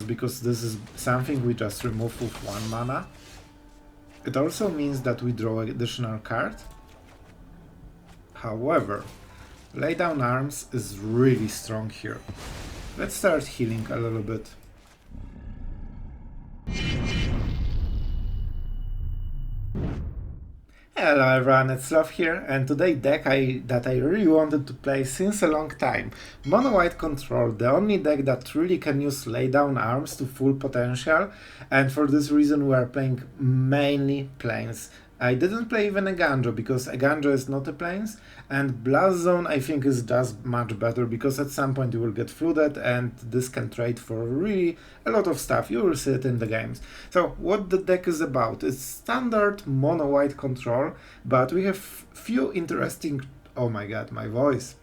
because this is something we just remove with 1 mana. It also means that we draw an additional card. However, Lay Down Arms is really strong here. Let's start healing a little bit. Hello everyone, it's Sloth here, and today deck that I really wanted to play since a long time. Mono White Control, the only deck that really can use Lay Down Arms to full potential, and for this reason we are playing mainly plains. I didn't play even Eiganjo because Eiganjo is not a plains, and Blast Zone I think is just much better because at some point you will get flooded and this can trade for really a lot of stuff. You will see it in the games. So what the deck is about, it's standard mono white control, but we have few interesting, oh my god, my voice,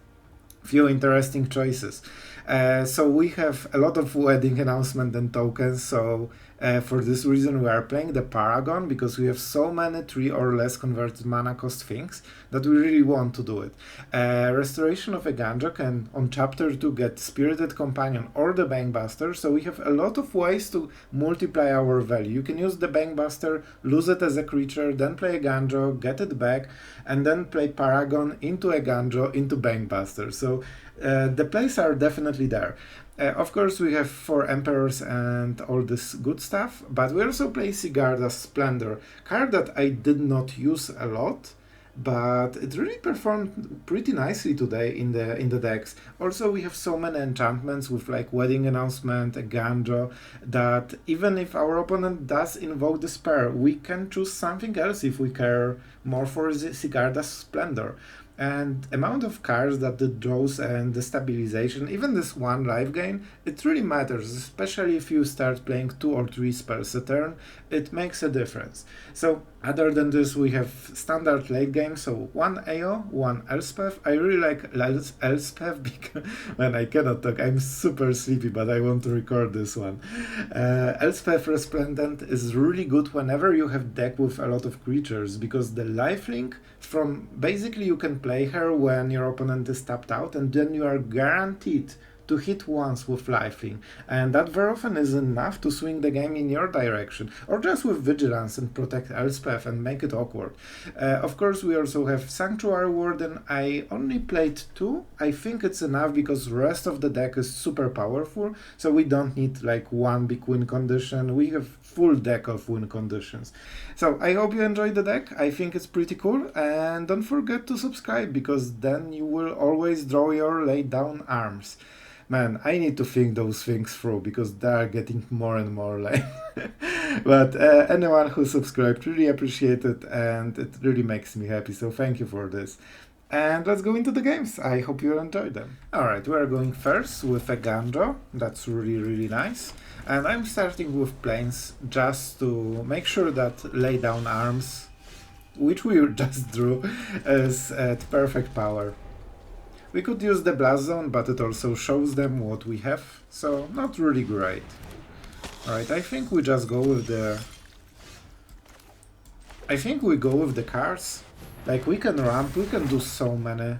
few interesting choices. So we have a lot of wedding announcement and tokens, so for this reason we are playing the Paragon because we have so many 3 or less converted mana cost things that we really want to do it. Restoration of Eiganjo can on chapter 2 get Spirited Companion or the Bankbuster, so we have a lot of ways to multiply our value. You can use the Bankbuster, lose it as a creature, then play Eiganjo, get it back, and then play Paragon into Eiganjo into Bankbuster. So the plays are definitely there. Of course we have 4 Emperors and all this good stuff, but we also play Sigarda Splendor, card that I did not use a lot, but it really performed pretty nicely today in the decks. Also we have so many enchantments with like Wedding Announcement, Eiganjo, that even if our opponent does invoke the spell, we can choose something else if we care more for Sigarda Splendor. And amount of cards that it draws and the stabilization, even this one Lifegain, it really matters, especially if you start playing 2 or 3 spells a turn, it makes a difference. So other than this we have standard late game, so 1 AO, 1 Elspeth. I really like Elspeth because, man, I cannot talk, I'm super sleepy, but I want to record this one. Elspeth Resplendent is really good whenever you have deck with a lot of creatures, because the lifelink from basically you can play her when your opponent is tapped out, and then you are guaranteed to hit once with lifelink, and that very often is enough to swing the game in your direction, or just with vigilance and protect Elspeth and make it awkward. Of course we also have Sanctuary Warden. I only played 2, I think it's enough because the rest of the deck is super powerful, so we don't need like one big win condition, we have full deck of win conditions. So I hope you enjoyed the deck, I think it's pretty cool, and don't forget to subscribe because then you will always draw your laid down arms. Man, I need to think those things through because they are getting more and more lame. But anyone who subscribed, really appreciate it, and it really makes me happy, so thank you for this. And let's go into the games. I hope you enjoy them. Alright, we are going first with Eiganjo. That's really nice. And I'm starting with plains just to make sure that Lay Down Arms, which we just drew, is at perfect power. We could use the Blast Zone, but it also shows them what we have, so not really great. Alright, I think we just go with the... I think we go with the cards. Like, we can ramp, we can do so many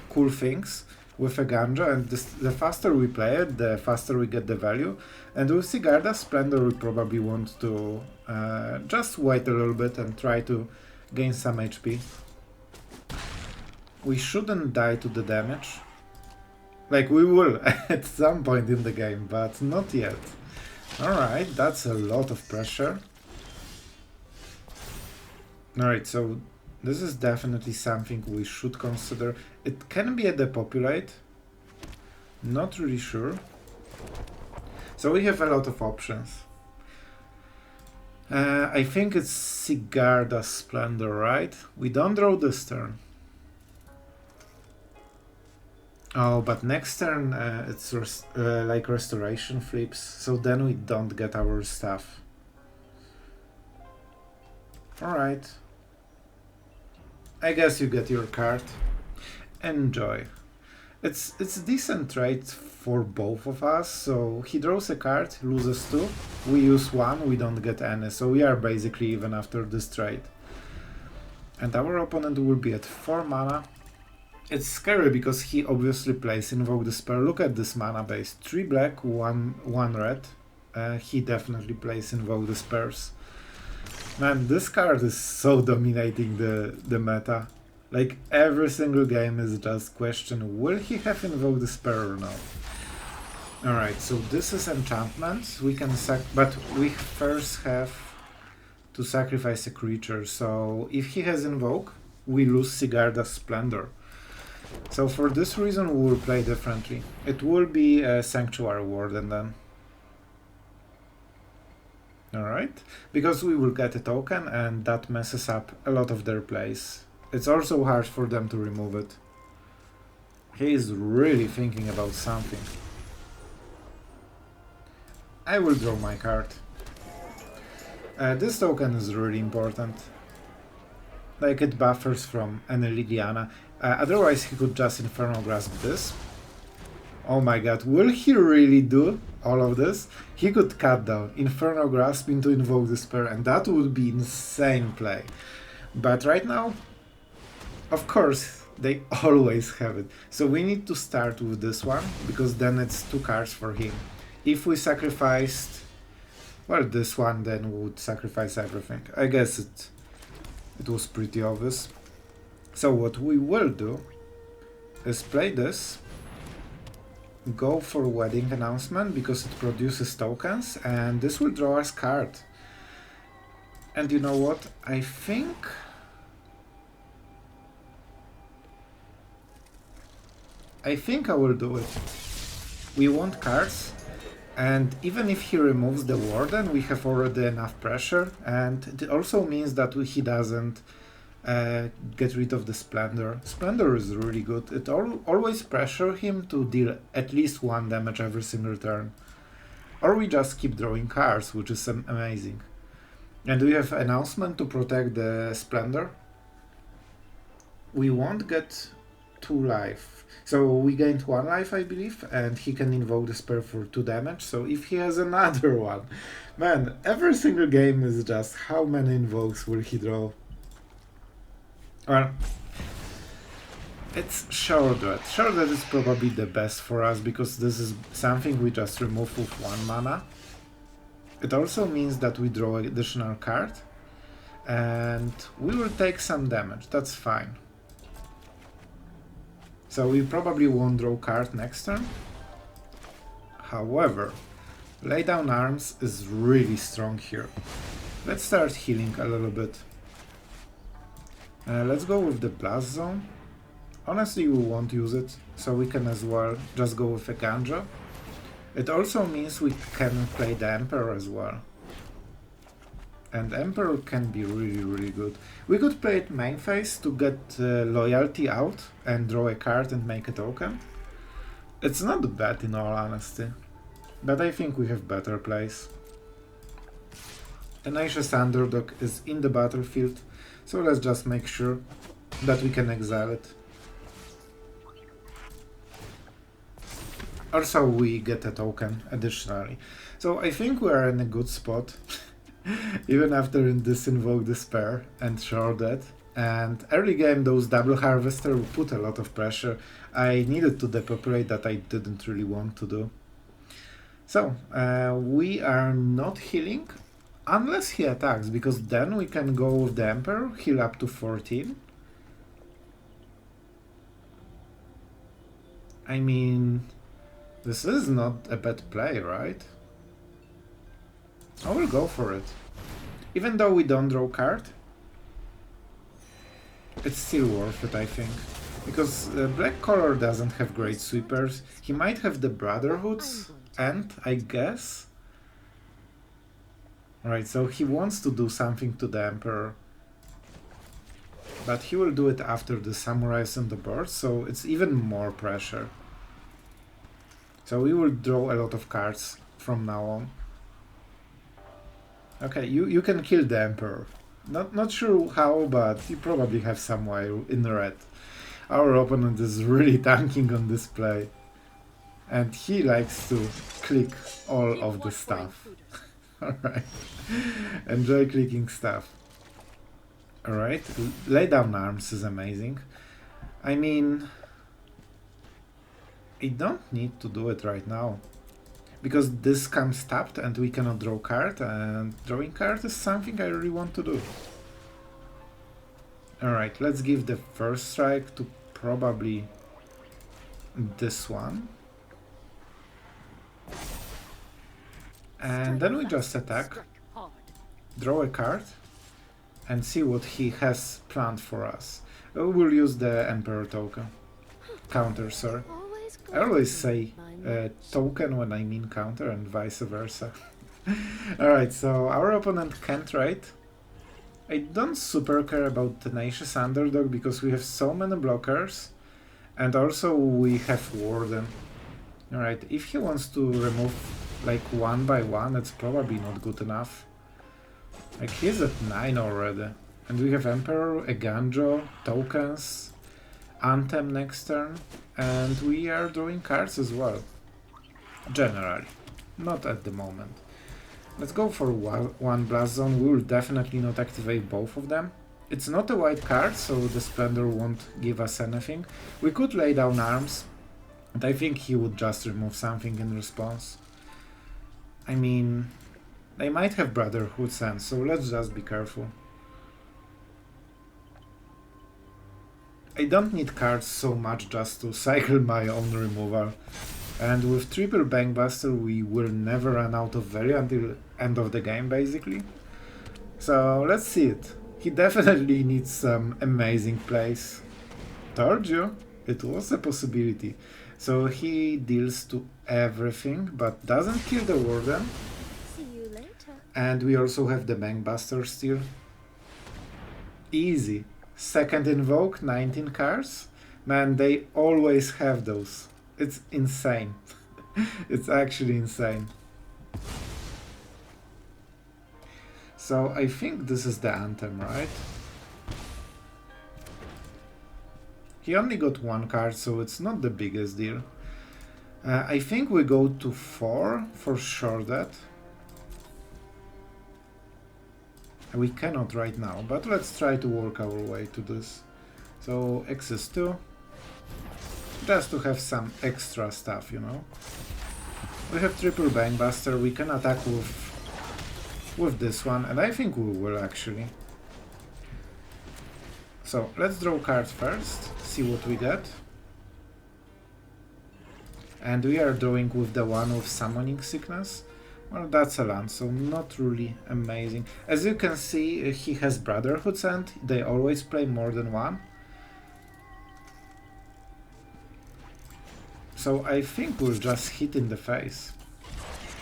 cool things with Eiganjo, and the faster we play it, the faster we get the value. And with Sigarda Splendor, we probably want to just wait a little bit and try to gain some HP. We shouldn't die to the damage. Like, we will at some point in the game, but not yet. Alright, that's a lot of pressure. Alright, so this is definitely something we should consider. It can be a Depopulate. Not really sure. So we have a lot of options. I think it's Sigarda Splendor, right? We don't draw this turn. Oh, but next turn it's like Restoration flips, so then we don't get our stuff. Alright. I guess you get your card. Enjoy. It's a decent trade for both of us, so he draws a card, loses 2, we use 1, we don't get any, so we are basically even after this trade. And our opponent will be at 4 mana. It's scary because he obviously plays Invoke the Spell. Look at this mana base. 3 black, 1 red. he definitely plays Invoke Despairs. Man, this card is so dominating the meta. Like, every single game is just question, will he have Invoke Despair or not? Alright, so this is enchantment. We can but we first have to sacrifice a creature. So if he has Invoke, we lose Sigarda's Splendor. So for this reason we will play differently. It will be a Sanctuary Warden then. Alright, because we will get a token and that messes up a lot of their plays. It's also hard for them to remove it. He is really thinking about something. I will draw my card. This token is really important. Like, it buffers from any Lydiana. Otherwise he could just Infernal Grasp this. Oh my god, will he really do all of this? He could cut down Infernal Grasp into Invoke Despair, and that would be insane play. But right now, of course, they always have it. So we need to start with this one, because then it's 2 cards for him. If we sacrificed, well, this one, then we would sacrifice everything. I guess it was pretty obvious. So what we will do is play this, go for Wedding Announcement because it produces tokens, and this will draw us card. And you know what? I think I will do it. We want cards, and even if he removes the Warden, we have already enough pressure, and it also means that he doesn't get rid of the Splendor. Splendor is really good. It always pressure him to deal at least 1 damage every single turn. Or we just keep drawing cards, which is amazing. And we have Announcement to protect the Splendor. We won't get 2 life. So we gained 1 life, I believe, and he can invoke the spell for 2 damage. So if he has another one, man, every single game is just how many invokes will he draw? Well, it's Shrouded. Shrouded is probably the best for us because this is something we just remove with 1 mana. It also means that we draw an additional card and we will take some damage, that's fine. So we probably won't draw card next turn. However, Lay Down Arms is really strong here. Let's start healing a little bit. Let's go with the Blast Zone. Honestly, we won't use it, so we can as well just go with Eiganjo. It also means we can play the Emperor as well. And Emperor can be really good. We could play it main phase to get Loyalty out and draw a card and make a token. It's not bad in all honesty, but I think we have better plays. Tenacious Underdog is in the battlefield, so let's just make sure that we can exile it. Also we get a token additionally. So I think we are in a good spot. Even after this Invoke Despair and Shrouded. And early game those double harvester will put a lot of pressure. I needed to depopulate that I didn't really want to do. So we are not healing unless he attacks, because then we can go with the Emperor, heal up to 14. I mean, this is not a bad play, right? I will go for it. Even though we don't draw card, it's still worth it, I think. Because black color doesn't have great sweepers. He might have the Brotherhood's end, I guess. Alright, so he wants to do something to the Emperor. But he will do it after the Samurais on the board, so it's even more pressure. So we will draw a lot of cards from now on. Okay, you can kill the Emperor. Not sure how, but you probably have some way in red. Our opponent is really tanking on this play. And he likes to click all of the stuff. Alright. Enjoy clicking stuff. Alright, Lay Down Arms is amazing. I mean, I don't need to do it right now. because this comes tapped and we cannot draw card, and drawing card is something I really want to do. Alright, let's give the first strike to probably this one. And then we just attack, draw a card, and see what he has planned for us. We'll use the Emperor token. Counter, sir. I always say token when I mean counter and vice versa. Alright, so our opponent can't trade. I don't super care about Tenacious Underdog because we have so many blockers, and also we have Warden. Alright, if he wants to remove like one by one, it's probably not good enough. Like he's at 9 already, and we have Emperor, Eiganjo, tokens, Anthem next turn, and we are drawing cards as well. Generally, not at the moment. Let's go for one Blast Zone. We will definitely not activate both of them. It's not a white card, so the Splendor won't give us anything. We could lay down arms, and I think he would just remove something in response. I mean, they might have Brotherhood Sense, so let's just be careful. I don't need cards so much just to cycle my own removal. And with triple Bankbuster we will never run out of value until end of the game basically. So let's see it. He definitely needs some amazing plays. Told you, it was a possibility. So he deals to everything but doesn't kill the Warden. See you later. And we also have the Bankbuster still. Easy. Second Invoke, 19 cards. Man, they always have those. It's insane. It's actually insane. So I think this is the Anthem, right? He only got one card, so it's not the biggest deal. I think we go to 4 for sure that. We cannot right now, but let's try to work our way to this. So X is 2. Just to have some extra stuff, you know. We have triple Bankbuster, we can attack with this one, and I think we will actually. So let's draw cards first, see what we get. And we are drawing with the one with Summoning Sickness. Well, that's a land, so not really amazing. As you can see, he has Brotherhood Sent, they always play more than one. So I think we'll just hit in the face.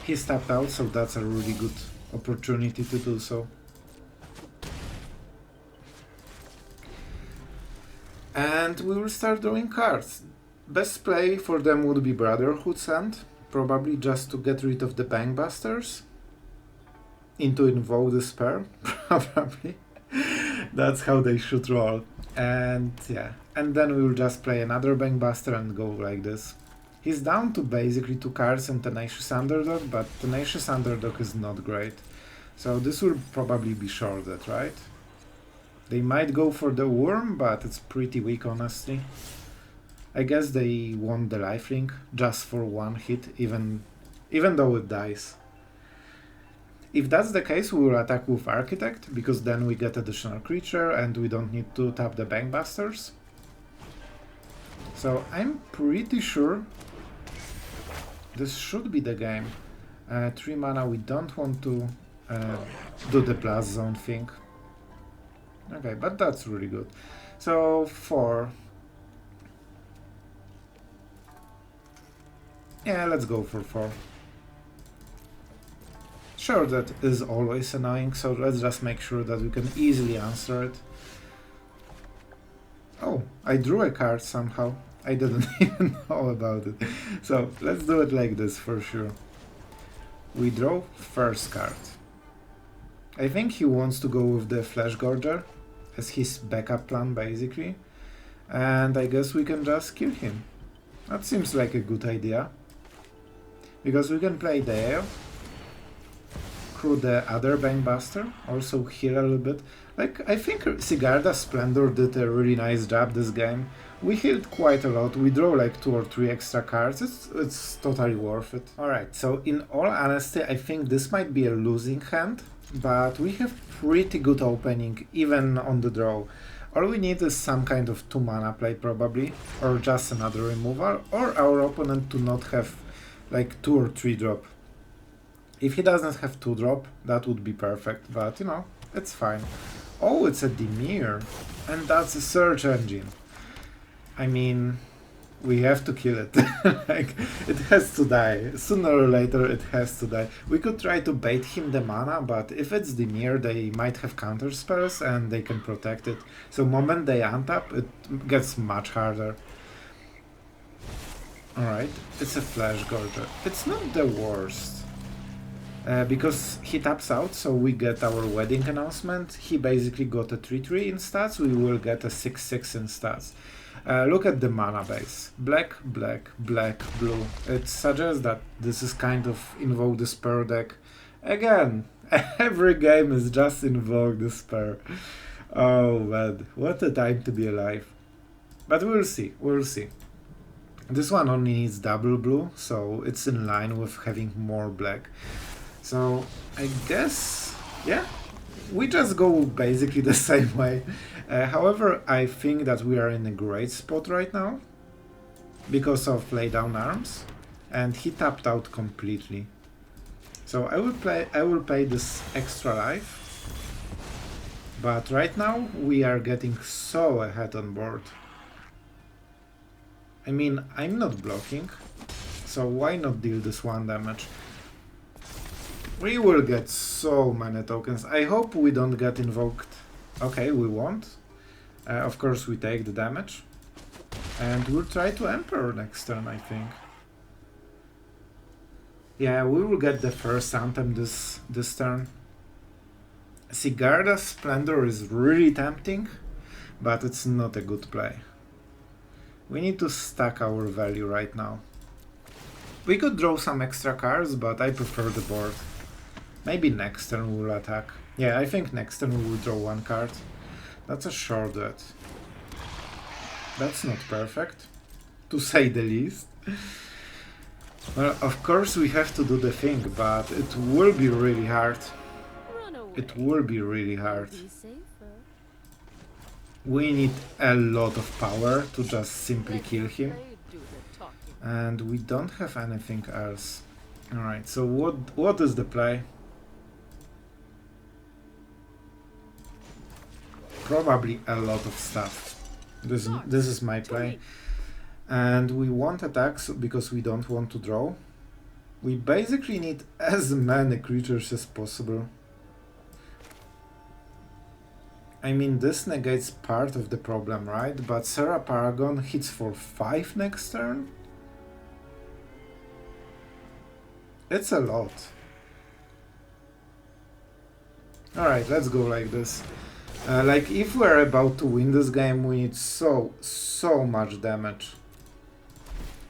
He's tapped out, so that's a really good opportunity to do so. And we will start drawing cards. Best play for them would be Brotherhood Sent, probably just to get rid of the Bankbusters. Into Invoke Despair, probably. That's how they should roll. And yeah, and then we will just play another Bankbuster and go like this. He's down to basically 2 cards and Tenacious Underdog, but Tenacious Underdog is not great. So this will probably be shorted, right? They might go for the Worm, but it's pretty weak honestly. I guess they want the lifelink just for one hit, even though it dies. If that's the case, we will attack with Architect, because then we get additional creature and we don't need to tap the Bankbusters. So I'm pretty sure this should be the game. 3 mana, we don't want to do the Blast Zone thing. Okay, but that's really good. So 4. Yeah, let's go for 4. Sure, that is always annoying, so let's just make sure that we can easily answer it. Oh, I drew a card somehow. I didn't even know about it. So let's do it like this for sure. We draw first card. I think he wants to go with the Flesh Gorger as his backup plan basically. And I guess we can just kill him. That seems like a good idea. Because we can play there. Through the other Bankbuster, also heal a little bit. Like, I think Sigarda Splendor did a really nice job this game We healed quite a lot, we draw like 2 or 3 extra cards, it's totally worth it. Alright, so in all honesty, I think this might be a losing hand, but we have pretty good opening, even on the draw. All we need is some kind of 2 mana play probably, or just another removal, or our opponent to not have like 2 or 3 drop. If he doesn't have 2 drop, that would be perfect, but you know, it's fine. Oh, it's a Dimir, and that's a search engine. I mean, we have to kill it. Like, it has to die. Sooner or later, it has to die. We could try to bait him the mana, but if it's Dimir, they might have counter spells and they can protect it. So moment they untap, it gets much harder. Alright, it's a Flash Gorger. It's not the worst. Because he taps out, so we get our wedding announcement. He basically got a 3-3 in stats, we will get a 6-6 in stats. Look at the mana base. Black, black, black, blue. It suggests that this is kind of Invoke Despair deck. Again, every game is just Invoke Despair. Oh man, what a time to be alive. But we'll see, we'll see. This one only needs double blue, so it's in line with having more black. So I guess, yeah, we just go basically the same way. However, I think that we are in a great spot right now because of lay down arms, and he tapped out completely. So I will pay this extra life, but right now we are getting so ahead on board. I mean, I'm not blocking, so why not deal this 1 damage? We will get so many tokens. I hope we don't get invoked. Okay, we won't. Of course, we take the damage. And we'll try to Emperor next turn, I think. Yeah, we will get the first anthem this turn. Sigarda Splendor is really tempting, but it's not a good play. We need to stack our value right now. We could draw some extra cards, but I prefer the board. Maybe next turn we'll attack. Yeah, I think next turn we will draw 1 card. That's a short duet. That's not perfect, to say the least. Well, of course we have to do the thing, but it will be really hard. It will be really hard. We need a lot of power to just simply kill him. And we don't have anything else. Alright, so what is the play? Probably a lot of stuff. This is my play. And we won't attack because we don't want to draw. We basically need as many creatures as possible. I mean, this negates part of the problem, right? But Serra Paragon hits for 5 next turn? It's a lot. Alright, let's go like this. Like, if we're about to win this game, we need so much damage.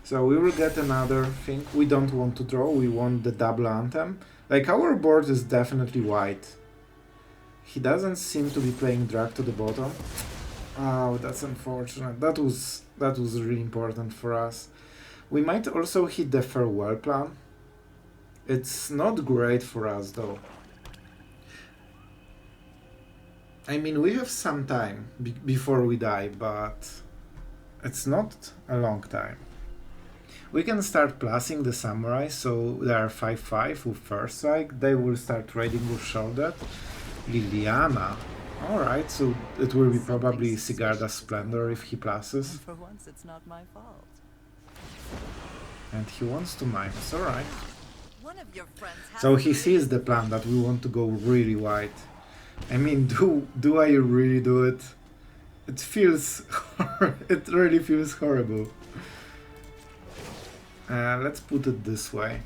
So we will get another thing. We don't want to draw, we want the double anthem. Like, our board is definitely white. He doesn't seem to be playing drag to the bottom. Oh, that's unfortunate. That was really important for us. We might also hit the farewell plan. It's not great for us though. I mean, we have some time before we die, but it's not a long time. We can start plussing the samurai, so they are 5-5 with first strike. They will start trading with shoulder. Liliana. Alright, so it will be probably Sigarda Splendor if he plusses. For once, it's not my fault. And he wants to minus, alright. One of your friends has So he sees the plan that we want to go really wide. I mean, do I really do it? It feels... it really feels horrible. Let's put it this way.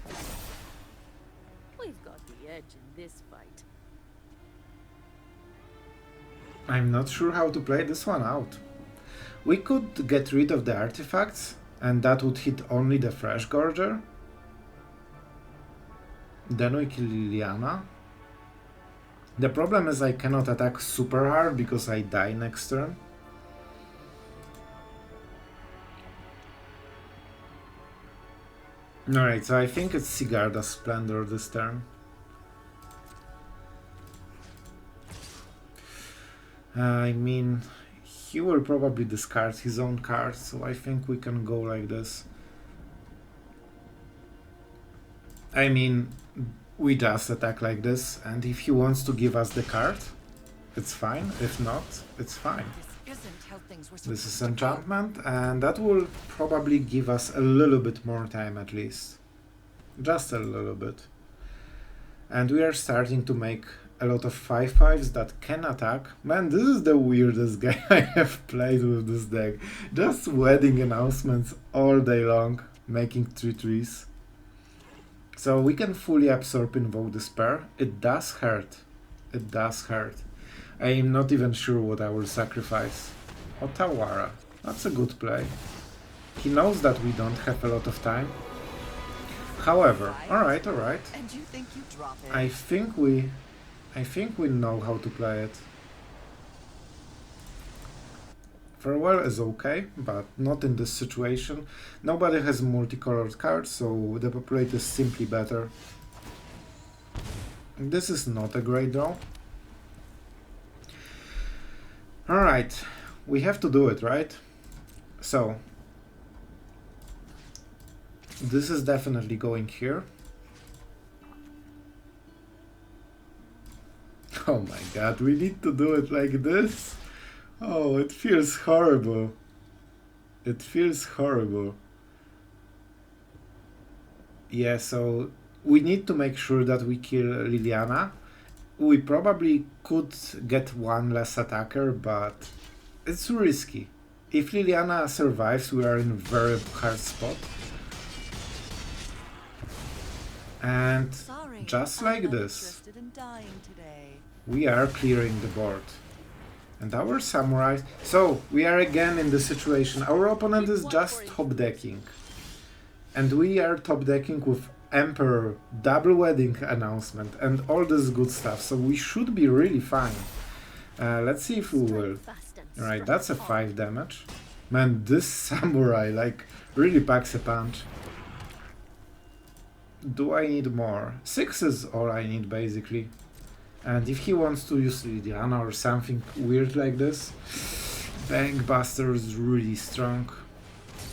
We've got the edge in this fight. I'm not sure how to play this one out. We could get rid of the artifacts, and that would hit only the Fresh Gorger. Then we kill Liliana. The problem is I cannot attack super hard because I die next turn. Alright, so I think it's Sigarda Splendor this turn. I mean, he will probably discard his own card, so I think we can go like this. I mean, we just attack like this, and if he wants to give us the card, it's fine. If not, it's fine. This isn't how things were This is supposed to go. enchantment, and that will probably give us a little bit more time at least. Just a little bit. And we are starting to make a lot of 5/5s that can attack. Man, this is the weirdest game I have played with this deck. Just wedding announcements all day long, making 3/3s. So we can fully absorb Invoke Despair. It does hurt. It does hurt. I am not even sure what I will sacrifice. Otawara. That's a good play. He knows that we don't have a lot of time. However, alright. And you think you drop it? I think we know how to play it. Farewell is okay, but not in this situation. Nobody has multicolored cards, so Depopulate is simply better. This is not a great draw. Alright, we have to do it, right? So, this is definitely going here. Oh my god, we need to do it like this? Oh, it feels horrible. It feels horrible. Yeah, so we need to make sure that we kill Liliana. We probably could get one less attacker, but it's risky. If Liliana survives, we are in a very hard spot. And Sorry, just I'm like not this, interested in dying today. we are clearing the board. And our samurai... So, we are again in the situation. Our opponent is just top decking. And we are top decking with Emperor, double wedding announcement, and all this good stuff. So we should be really fine. Let's see if we will. Alright, that's a 5 damage. Man, this samurai, like, really packs a punch. Do I need more? 6 is all I need, basically. And if he wants to use Lydiana or something weird like this, Bankbuster is really strong.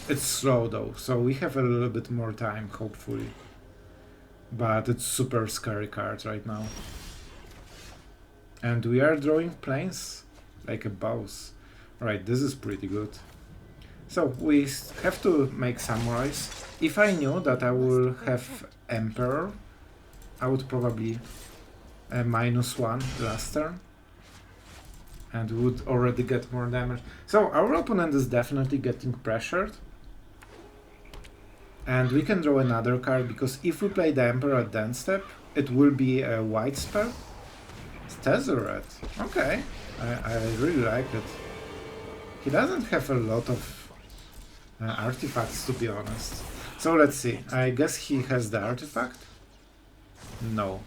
It's slow though, so we have a little bit more time, hopefully. But it's super scary card right now. And we are drawing planes like a boss. Right, this is pretty good. So we have to make samurais. If I knew that I will have Emperor, I would probably -1 last turn. And would already get more damage. So our opponent is definitely getting pressured. And we can draw another card, because if we play the Emperor at the end step, it will be a white spell. Tezzeret. Okay, I really like it. He doesn't have a lot of artifacts, to be honest. So let's see. I guess he has the artifact? No.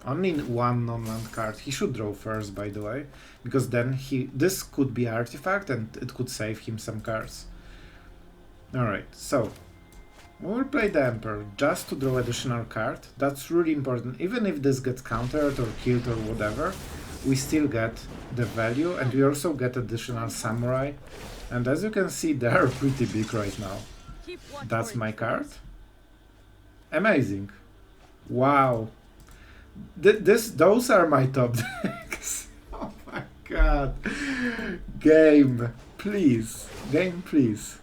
Only one non-land card. He should draw first, by the way, because then this could be artifact and it could save him some cards. Alright, so we will play the Emperor just to draw additional card. That's really important. Even if this gets countered or killed or whatever, we still get the value, and we also get additional samurai. And as you can see, they are pretty big right now. That's my card. Amazing. Wow. Those are my top decks. Oh my god. Game, please. Game, please.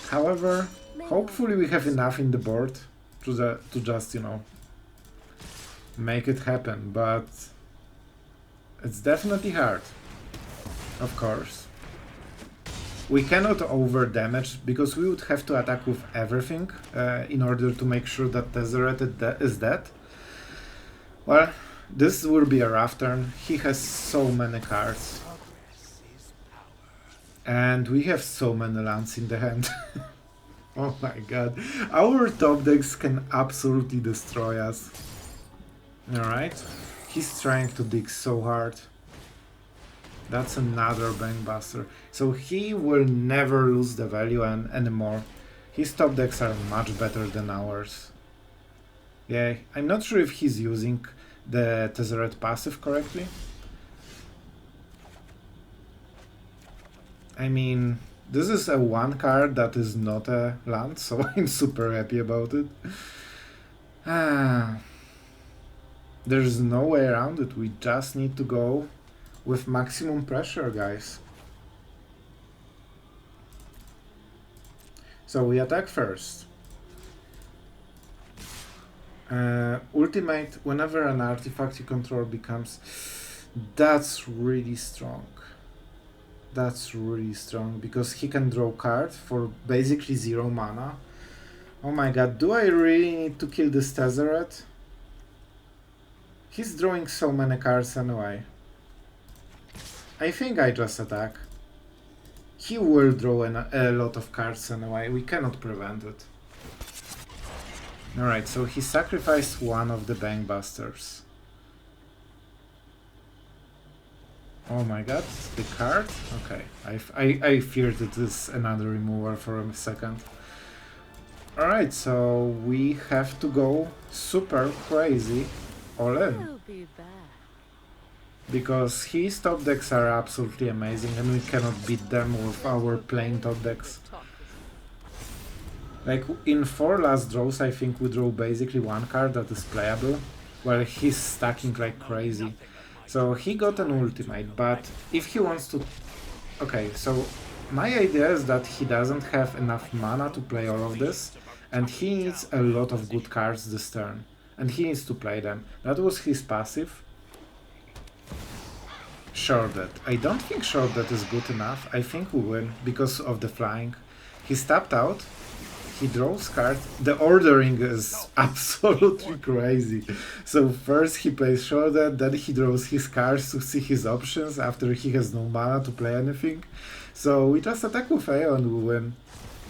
However, hopefully we have enough in the board to just, you know, make it happen, but it's definitely hard. Of course. We cannot over damage, because we would have to attack with everything in order to make sure that Tezzeret is dead. Well, this will be a rough turn. He has so many cards. And we have so many lands in the hand. Oh my god. Our top decks can absolutely destroy us. Alright. He's trying to dig so hard. That's another Bankbuster. So he will never lose the value anymore. His top decks are much better than ours. Yeah, I'm not sure if he's using the Tezzeret passive correctly. I mean, this is a one card that is not a land, so I'm super happy about it. There's no way around it, we just need to go with maximum pressure, guys. So we attack first. Ultimate, whenever an artifact you control becomes... That's really strong. That's really strong, because he can draw card for basically 0 mana. Oh my god, do I really need to kill this Tezzeret? He's drawing so many cards anyway. I think I just attack. He will draw a lot of cards anyway, we cannot prevent it. Alright, so he sacrificed one of the Bankbusters. Oh my god, the card? Okay, I feared it is another removal for a second. Alright, so we have to go super crazy all in. I'll be back. Because his top decks are absolutely amazing and we cannot beat them with our plain top decks. Like in 4 last draws I think we draw basically one card that is playable, while he's stacking like crazy. So he got an ultimate, but if he wants to... Okay, so my idea is that he doesn't have enough mana to play all of this, and he needs a lot of good cards this turn, and he needs to play them. That was his passive. Shorted. I don't think Shorted is good enough. I think we win because of the flying. He's tapped out. He draws cards. The ordering is absolutely crazy. So first he plays Shorted, then he draws his cards to see his options after he has no mana to play anything. So we just attack with AO and we win.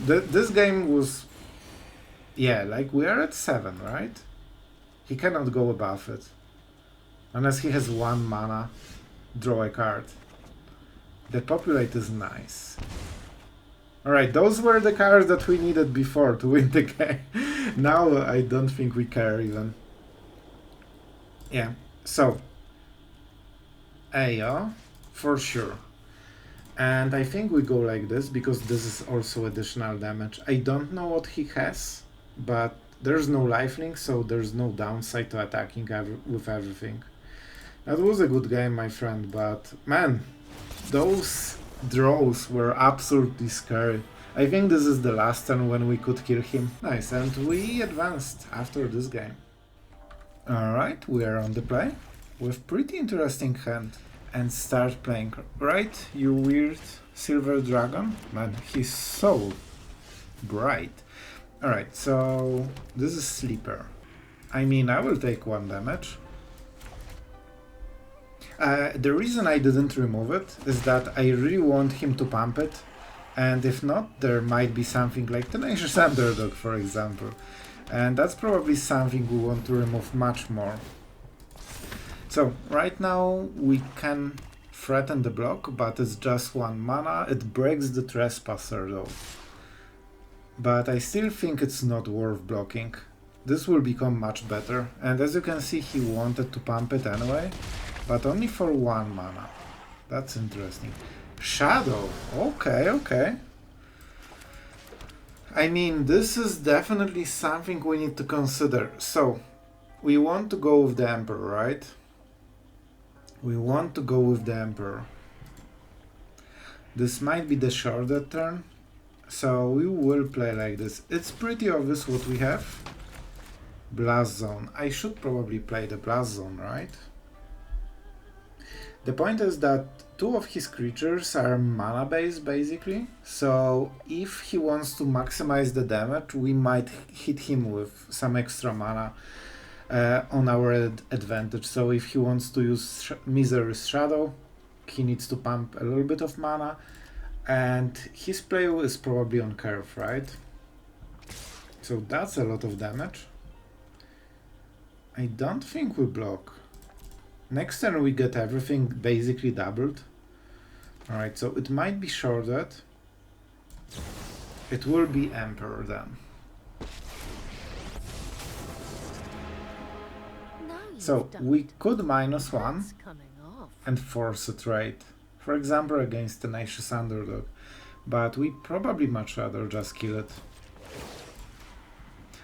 This game was... Yeah, like we are at 7, right? He cannot go above it. Unless he has 1 mana, draw a card. Depopulate is nice. Alright, those were the cards that we needed before to win the game. Now I don't think we care even. Yeah, so AO for sure. And I think we go like this because this is also additional damage. I don't know what he has, but there's no lifelink, so there's no downside to attacking with everything. That was a good game, my friend, but man, those draws were absolutely scary. I think this is the last turn when we could kill him. Nice, and we advanced after this game. Alright, we are on the play with pretty interesting hand. And start playing, right, you weird silver dragon? Man, he's so bright. Alright, so this is Sleeper. I mean, I will take 1 damage. The reason I didn't remove it is that I really want him to pump it, and if not, there might be something like Tenacious Underdog, for example, and that's probably something we want to remove much more. So right now we can threaten the block, but it's just 1 mana. It breaks the Trespasser though, but I still think it's not worth blocking. This will become much better, and as you can see, he wanted to pump it anyway. But only for 1 mana. That's interesting. Shadow. Okay, okay. I mean, this is definitely something we need to consider. So, we want to go with the Emperor, right? We want to go with the Emperor. This might be the shorter turn. So, we will play like this. It's pretty obvious what we have. Blast Zone. I should probably play the Blast Zone, right? The point is that 2 of his creatures are mana based basically, so if he wants to maximize the damage, we might hit him with some extra mana on our advantage. So if he wants to use Misery's Shadow, he needs to pump a little bit of mana, and his play is probably on curve, right? So that's a lot of damage. I don't think we block. Next turn we get everything basically doubled. Alright, so it might be shorted. It will be Emperor then. Now you've So done we it. could -1 That's coming off. and force a trade. For example, against Tenacious Underdog. But we probably much rather just kill it.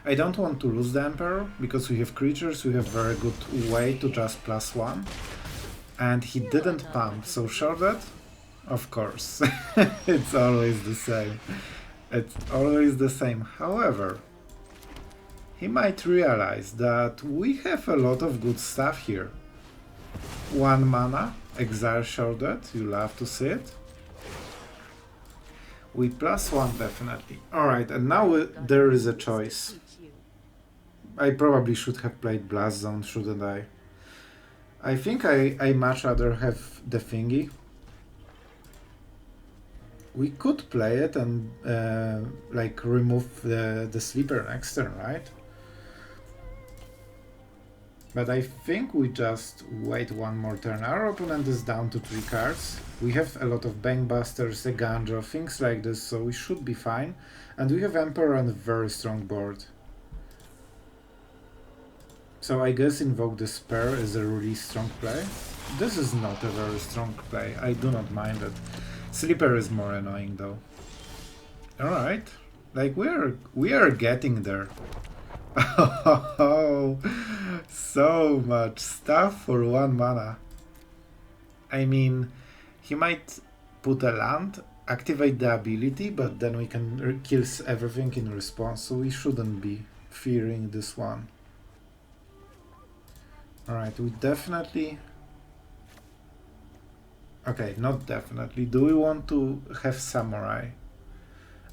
I don't want to lose the Emperor, because we have creatures, we have very good way to just +1. And he didn't pump, so shorted? Of course. It's always the same. It's always the same. However, he might realize that we have a lot of good stuff here. 1 mana, Exile Shrouded, you love to see it. We +1 definitely. Alright, and now there is a choice. I probably should have played Blast Zone, shouldn't I? I think I much rather have the thingy. We could play it and like remove the sleeper next turn, right? But I think we just wait 1 more turn. Our opponent is down to 3 cards. We have a lot of Bankbusters, Eiganjo, things like this, so we should be fine. And we have Emperor on a very strong board. So I guess Invoke Despair is a really strong play. This is not a very strong play, I do not mind it. Sleeper is more annoying though. Alright, like we are getting there. Oh, so much stuff for 1 mana. I mean, he might put a land, activate the ability, but then we can kill everything in response, so we shouldn't be fearing this one. Alright, we definitely... Okay, not definitely. Do we want to have Samurai?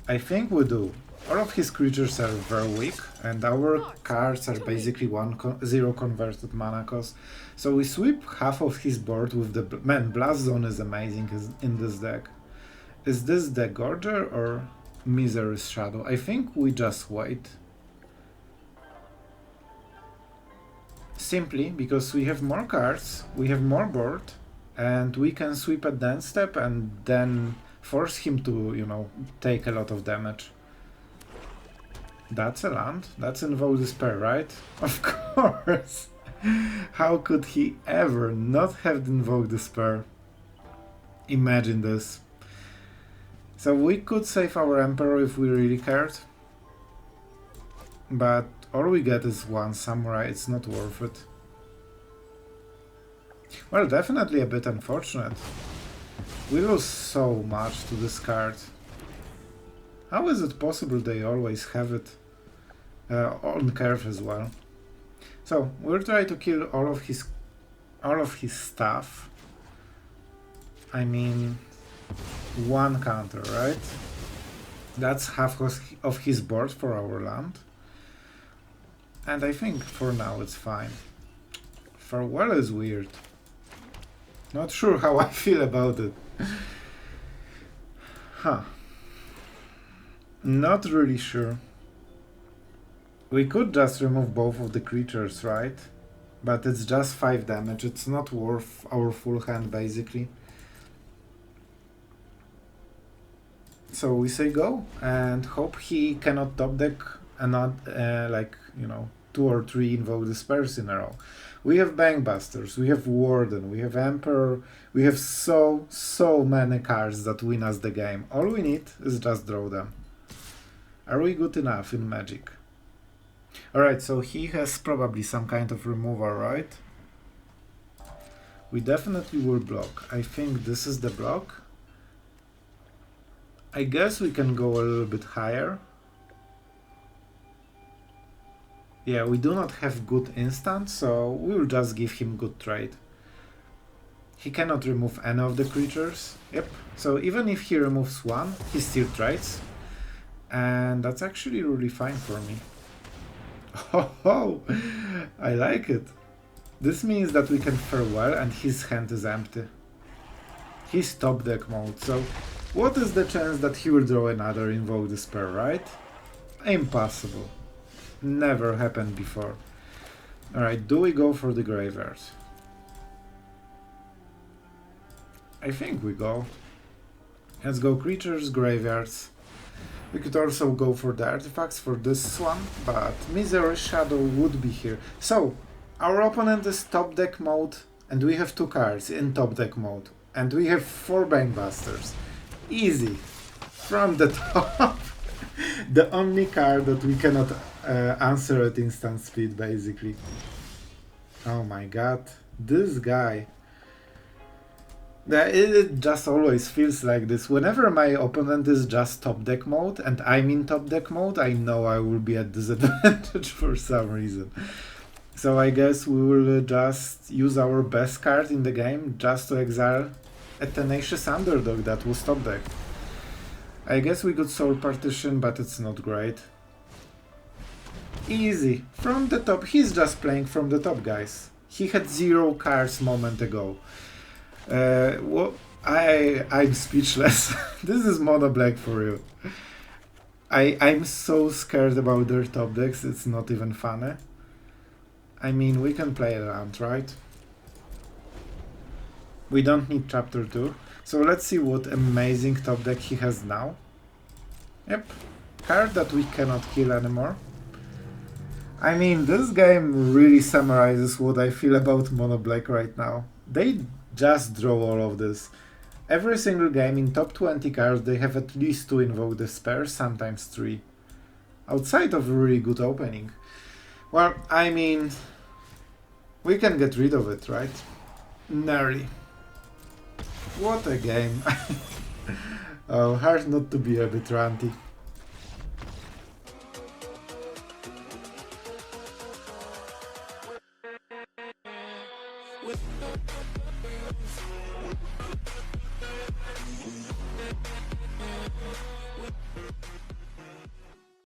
I think we do. All of his creatures are very weak, and our cards are basically 0 converted mana cost. So we sweep half of his board with the... Man, Blast Zone is amazing in this deck. Is this the Gorger or Misery's Shadow? I think we just wait. Simply because we have more cards, we have more board, and we can sweep at the end step and then force him to, you know, take a lot of damage. That's a land. That's Invoke Despair, right? Of course! How could he ever not have Invoke Despair? Imagine this. So we could save our Emperor if we really cared. But all we get is 1 Samurai, it's not worth it. Well, definitely a bit unfortunate. We lose so much to this card. How is it possible they always have it on curve as well? So we'll try to kill all of his stuff. I mean, 1 counter, right? That's half of his board for our land. And I think for now it's fine. Farewell is weird. Not sure how I feel about it. Huh. Not really sure. We could just remove both of the creatures, right? But it's just 5 damage. It's not worth our full hand, basically. So we say go and hope he cannot top deck and not like, you know, 2 or 3 Invoke Despairs in a row. We have Bankbusters, we have Warden, we have Emperor, we have so many cards that win us the game. All we need is just draw them. Are we good enough in Magic? Alright, so he has probably some kind of removal, right? We definitely will block. I think this is the block. I guess we can go a little bit higher. Yeah, we do not have good instant, so we will just give him good trade. He cannot remove any of the creatures. Yep, so even if he removes 1, he still trades. And that's actually really fine for me. Oh, I like it. This means that we can farewell and his hand is empty. He's top deck mode, so what is the chance that he will draw another Invoke Despair, right? Impossible. Never happened before. Alright, do we go for the graveyard? I think we go. Let's go creatures, graveyards. We could also go for the artifacts for this one, but Misery Shadow would be here. So, our opponent is top deck mode, and we have 2 cards in top deck mode. And we have 4 Bankbusters. Easy. From the top. The only card that we cannot answer at instant speed, basically. Oh my god. This guy. It just always feels like this. Whenever my opponent is just top deck mode and I'm in top deck mode, I know I will be at disadvantage for some reason. So I guess we will just use our best card in the game just to exile a tenacious underdog that was top deck. I guess we could Soul Partition, but it's not great. Easy. From the top. He's just playing from the top, guys. He had 0 cards moment ago. Well, I'm speechless. This is mono black for you. I'm so scared about their top decks, it's not even funny. I mean, we can play around, right? We don't need chapter 2. So let's see what amazing top deck he has now. Yep, card that we cannot kill anymore. I mean, this game really summarizes what I feel about mono black right now. They just draw all of this. Every single game in top 20 cards they have at least 2 Invoke Despair, sometimes 3. Outside of a really good opening. Well, I mean, we can get rid of it, right? Nearly. What a game. Oh, hard not to be a bit ranty.